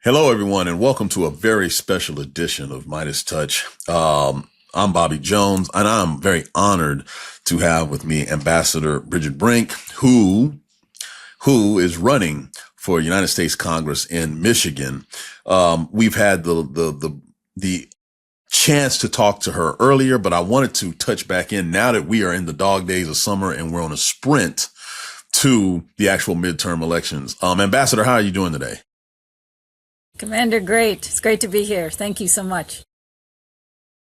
Hello, everyone, and welcome to a very special edition of MeidasTouch. I'm Bobby Jones, and I'm very honored to have with me Ambassador Bridget Brink, who is running for United States Congress in Michigan. We've had the chance to talk to her earlier, but I wanted to touch back in now that we are in the dog days of summer and we're on a sprint to the actual midterm elections. Ambassador, how are you doing today? Commander, great. It's great to be here. Thank you so much.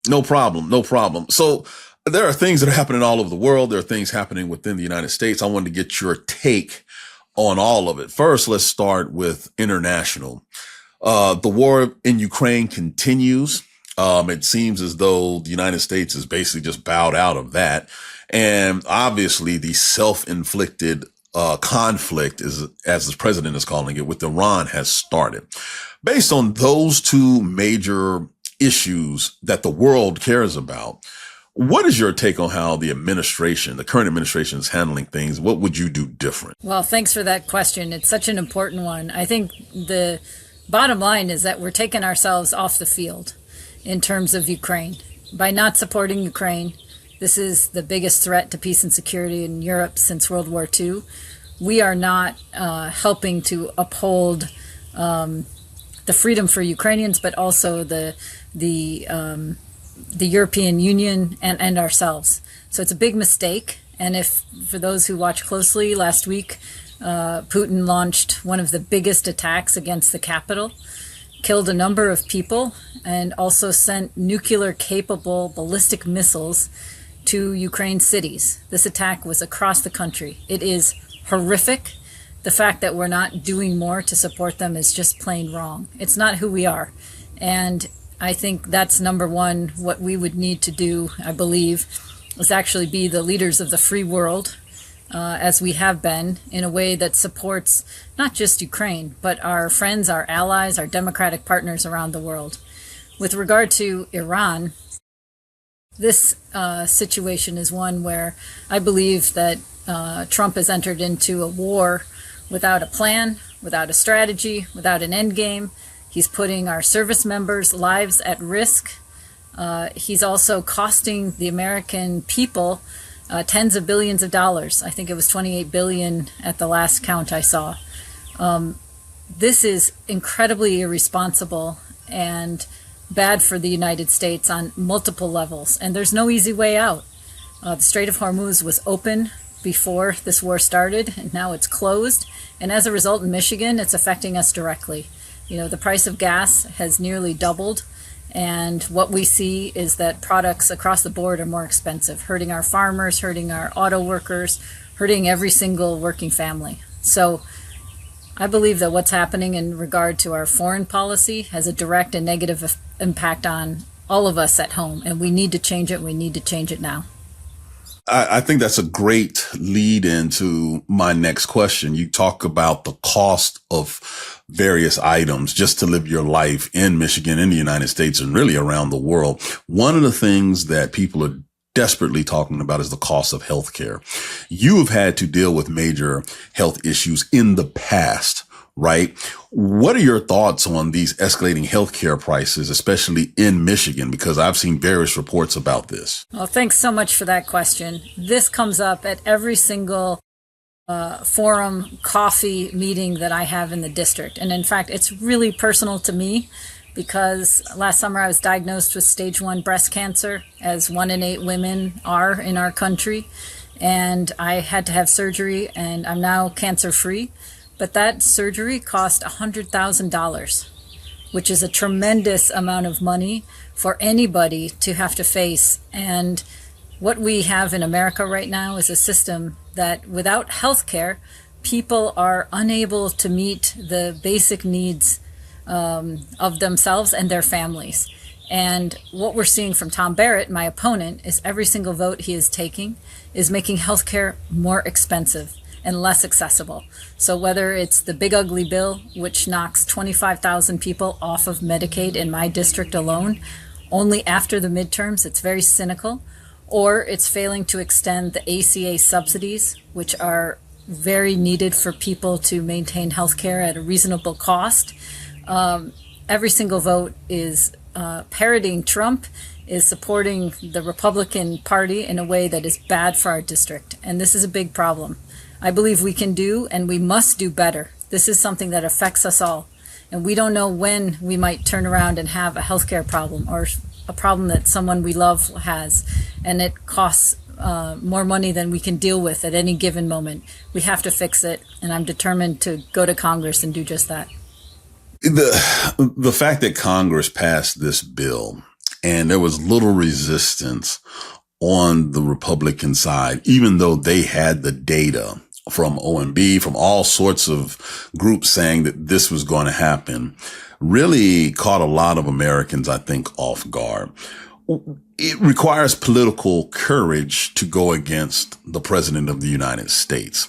No problem. No problem. So there are things that are happening all over the world. There are things happening within the United States. I wanted to get your take on all of it. First, let's start with international. The war in Ukraine continues. It seems as though the United States has basically just bowed out of that. And obviously the self-inflicted conflict, is, as the president is calling it, with Iran has started. Based on those two major issues that the world cares about, what is your take on how the current administration is handling things? What would you do different? Well, thanks for that question. It's such an important one. I think the bottom line is that we're taking ourselves off the field in terms of Ukraine. By not supporting Ukraine, this is the biggest threat to peace and security in Europe since World War II. We are not helping to uphold the freedom for Ukrainians, but also the European Union and ourselves. So it's a big mistake. And if, for those who watch closely, last week, Putin launched one of the biggest attacks against the Capitol, killed a number of people, and also sent nuclear-capable ballistic missiles to Ukraine cities. This attack was across the country. It is horrific. The fact that we're not doing more to support them is just plain wrong. It's not who we are. And I think that's number one. What we would need to do, I believe, is actually be the leaders of the free world, as we have been, in a way that supports not just Ukraine, but our friends, our allies, our democratic partners around the world. With regard to Iran, this situation is one where I believe that Trump has entered into a war without a plan, without a strategy, without an end game. He's putting our service members' lives at risk. He's also costing the American people tens of billions of dollars. I think it was 28 billion at the last count I saw. This is incredibly irresponsible and bad for the United States on multiple levels. And there's no easy way out. The Strait of Hormuz was open before this war started, and now it's closed. And as a result, in Michigan, it's affecting us directly. You know, the price of gas has nearly doubled. And what we see is that products across the board are more expensive, hurting our farmers, hurting our auto workers, hurting every single working family. So I believe that what's happening in regard to our foreign policy has a direct and negative impact on all of us at home. And we need to change it. We need to change it now. I think that's a great lead into my next question. You talk about the cost of various items just to live your life in Michigan, in the United States, and really around the world. One of the things that people are desperately talking about is the cost of healthcare. You have had to deal with major health issues in the past, right? What are your thoughts on these escalating healthcare prices, especially in Michigan? Because I've seen various reports about this. Well, thanks so much for that question. This comes up at every single forum, coffee meeting that I have in the district. And in fact, it's really personal to me because last summer I was diagnosed with stage 1 breast cancer, as 1 in 8 women are in our country. And I had to have surgery, and I'm now cancer-free. But that surgery cost $100,000, which is a tremendous amount of money for anybody to have to face. And what we have in America right now is a system that without health care, people are unable to meet the basic needs of themselves and their families. And what we're seeing from Tom Barrett, my opponent, is every single vote he is taking is making healthcare more expensive and less accessible. So whether it's the big ugly bill, which knocks 25,000 people off of Medicaid in my district alone, only after the midterms, it's very cynical, or it's failing to extend the ACA subsidies, which are very needed for people to maintain health care at a reasonable cost. Every single vote is parodying Trump, is supporting the Republican Party in a way that is bad for our district. And this is a big problem. I believe we can do and we must do better. This is something that affects us all. And we don't know when we might turn around and have a healthcare problem or a problem that someone we love has, and it costs more money than we can deal with at any given moment. We have to fix it, and I'm determined to go to Congress and do just that. The fact that Congress passed this bill and there was little resistance on the Republican side, even though they had the data from OMB, from all sorts of groups saying that this was going to happen, really caught a lot of Americans, I think, off guard. It requires political courage to go against the president of the United States.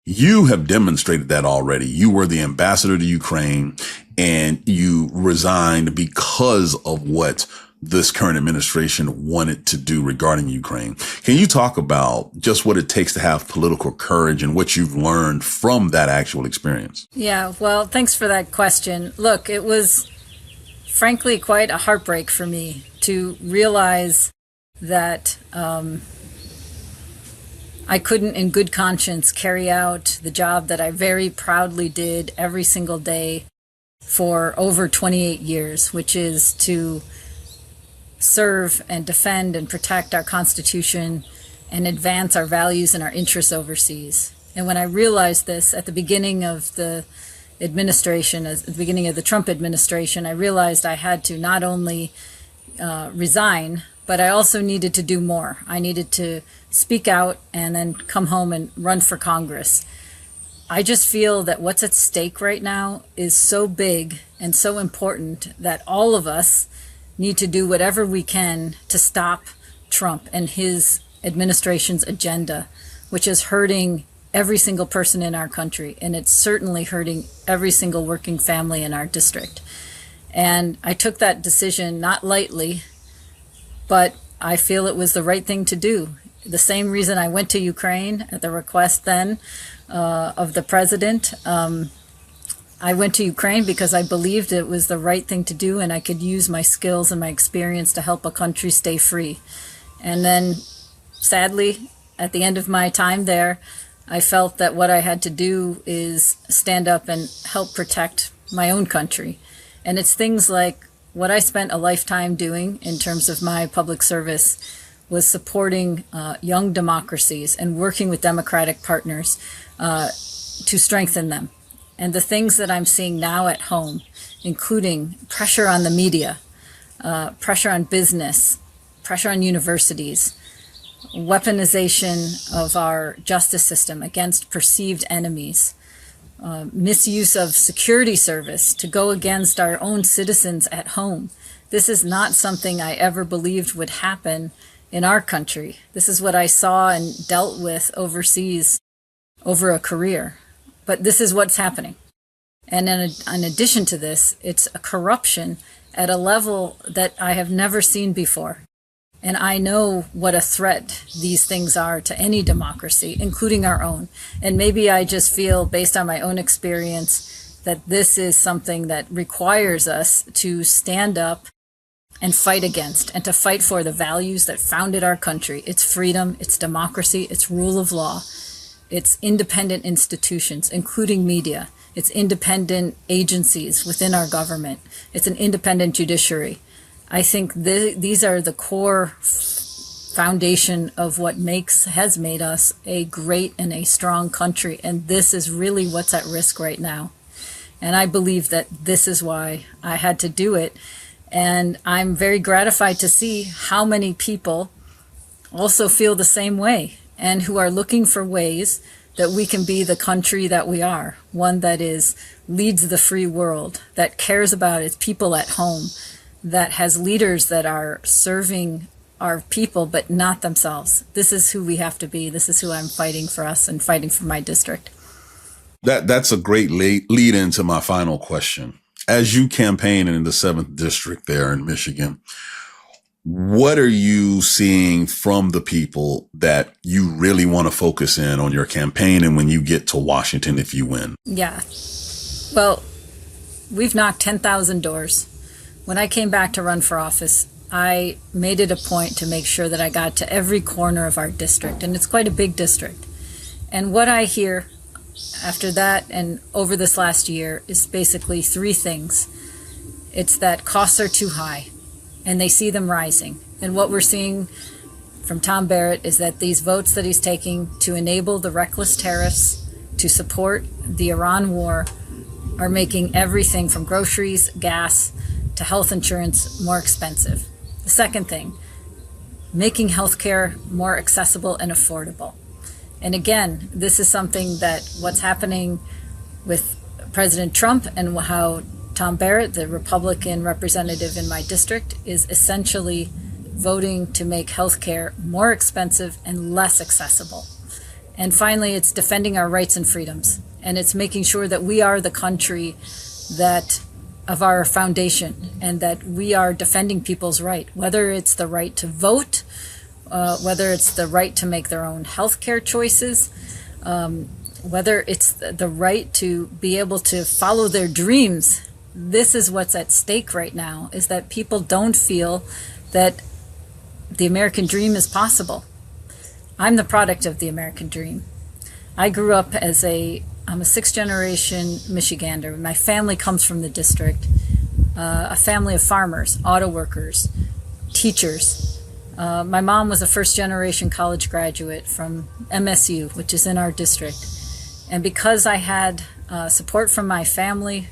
You have demonstrated that already. You were the ambassador to Ukraine and you resigned because of what this current administration wanted to do regarding Ukraine. Can you talk about just what it takes to have political courage and what you've learned from that actual experience? Yeah, well, thanks for that question. Look, it was frankly quite a heartbreak for me to realize that I couldn't in good conscience carry out the job that I very proudly did every single day for over 28 years, which is to serve and defend and protect our Constitution and advance our values and our interests overseas. And when I realized this at the beginning of the administration, at the beginning of the Trump administration, I realized I had to not only resign, but I also needed to do more. I needed to speak out and then come home and run for Congress. I just feel that what's at stake right now is so big and so important that all of us need to do whatever we can to stop Trump and his administration's agenda, which is hurting every single person in our country. And it's certainly hurting every single working family in our district. And I took that decision not lightly, but I feel it was the right thing to do. The same reason I went to Ukraine at the request then of the president. I went to Ukraine because I believed it was the right thing to do and I could use my skills and my experience to help a country stay free. And then, sadly, at the end of my time there, I felt that what I had to do is stand up and help protect my own country. And it's things like what I spent a lifetime doing in terms of my public service was supporting young democracies and working with democratic partners to strengthen them. And the things that I'm seeing now at home, including pressure on the media, pressure on business, pressure on universities, weaponization of our justice system against perceived enemies, misuse of security service to go against our own citizens at home. This is not something I ever believed would happen in our country. This is what I saw and dealt with overseas over a career. But this is what's happening. And in addition to this, it's a corruption at a level that I have never seen before. And I know what a threat these things are to any democracy, including our own. And maybe I just feel, based on my own experience, that this is something that requires us to stand up and fight against and to fight for the values that founded our country. It's freedom, it's democracy, it's rule of law. It's independent institutions, including media. It's independent agencies within our government. It's an independent judiciary. I think these are the core foundation of what has made us a great and a strong country. And this is really what's at risk right now. And I believe that this is why I had to do it. And I'm very gratified to see how many people also feel the same way, and who are looking for ways that we can be the country that we are, one that leads the free world, that cares about its people at home, that has leaders that are serving our people but not themselves. This is who we have to be. This is who I'm fighting for us and fighting for my district. That's a great lead into my final question. As you campaign in the 7th District there in Michigan, what are you seeing from the people that you really want to focus in on your campaign and when you get to Washington if you win? Yeah. Well, we've knocked 10,000 doors. When I came back to run for office, I made it a point to make sure that I got to every corner of our district, and it's quite a big district. And what I hear after that and over this last year is basically three things. It's that costs are too high, and they see them rising. And what we're seeing from Tom Barrett is that these votes that he's taking to enable the reckless tariffs, to support the Iran war, are making everything from groceries, gas, to health insurance more expensive. The second thing, making healthcare more accessible and affordable. And again, this is something that what's happening with President Trump and how Tom Barrett, the Republican representative in my district, is essentially voting to make healthcare more expensive and less accessible. And finally, it's defending our rights and freedoms. And it's making sure that we are the country that of our foundation, and that we are defending people's right, whether it's the right to vote, whether it's the right to make their own healthcare choices, whether it's the right to be able to follow their dreams. This is what's at stake right now, is that people don't feel that the American dream is possible. I'm the product of the American dream. I grew up I'm a sixth generation Michigander. My family comes from the district, a family of farmers, auto workers, teachers. My mom was a first generation college graduate from MSU, which is in our district. And because I had support from my family,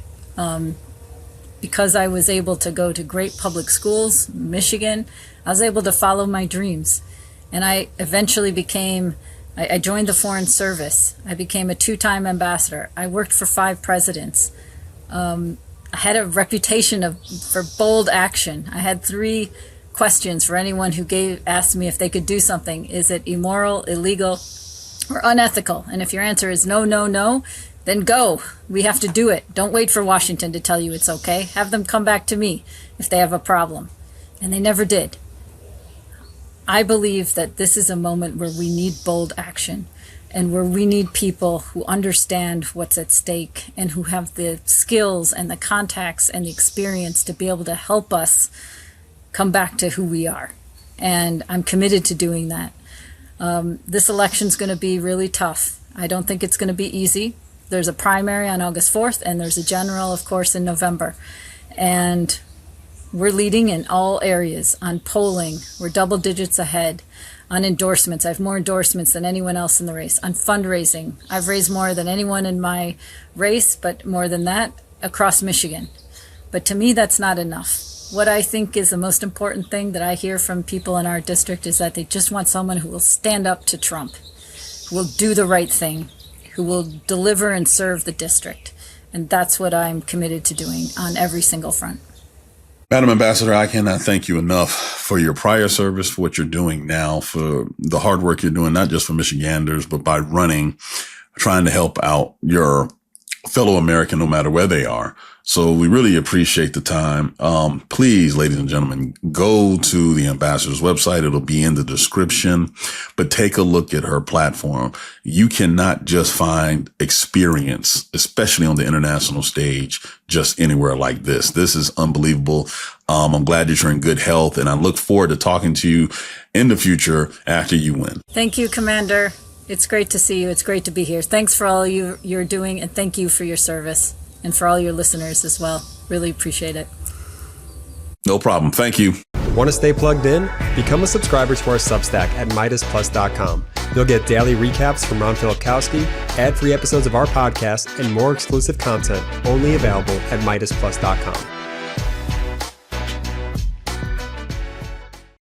because I was able to go to great public schools, Michigan, I was able to follow my dreams. And I eventually I joined the Foreign Service. I became a 2-time ambassador. I worked for 5 presidents. I had a reputation for bold action. I had 3 questions for anyone who asked me if they could do something. Is it immoral, illegal, or unethical? And if your answer is no, no, no, then go. We have to do it. Don't wait for Washington to tell you it's okay. Have them come back to me if they have a problem. And they never did. I believe that this is a moment where we need bold action, and where we need people who understand what's at stake and who have the skills and the contacts and the experience to be able to help us come back to who we are. And I'm committed to doing that. This election's going to be really tough. I don't think it's going to be easy. There's a primary on August 4th, and there's a general, of course, in November. And we're leading in all areas. On polling, we're double digits ahead. On endorsements, I have more endorsements than anyone else in the race. On fundraising, I've raised more than anyone in my race, but more than that across Michigan. But to me, that's not enough. What I think is the most important thing that I hear from people in our district is that they just want someone who will stand up to Trump, who will do the right thing, who will deliver and serve the district. And that's what I'm committed to doing on every single front. Madam Ambassador, I cannot thank you enough for your prior service, for what you're doing now, for the hard work you're doing, not just for Michiganders, but by trying to help out your fellow American, no matter where they are. So we really appreciate the time. Please, ladies and gentlemen, go to the ambassador's website. It'll be in the description, but take a look at her platform. You cannot just find experience, especially on the international stage, just anywhere like this. This is unbelievable. I'm glad that you're in good health, and I look forward to talking to you in the future after you win. Thank you, Commander. It's great to see you. It's great to be here. Thanks for all you're doing, and thank you for your service, and for all your listeners as well. Really appreciate it. No problem. Thank you. Want to stay plugged in? Become a subscriber to our Substack at MeidasPlus.com. You'll get daily recaps from Ron Filipkowski, ad-free episodes of our podcast, and more exclusive content only available at MeidasPlus.com.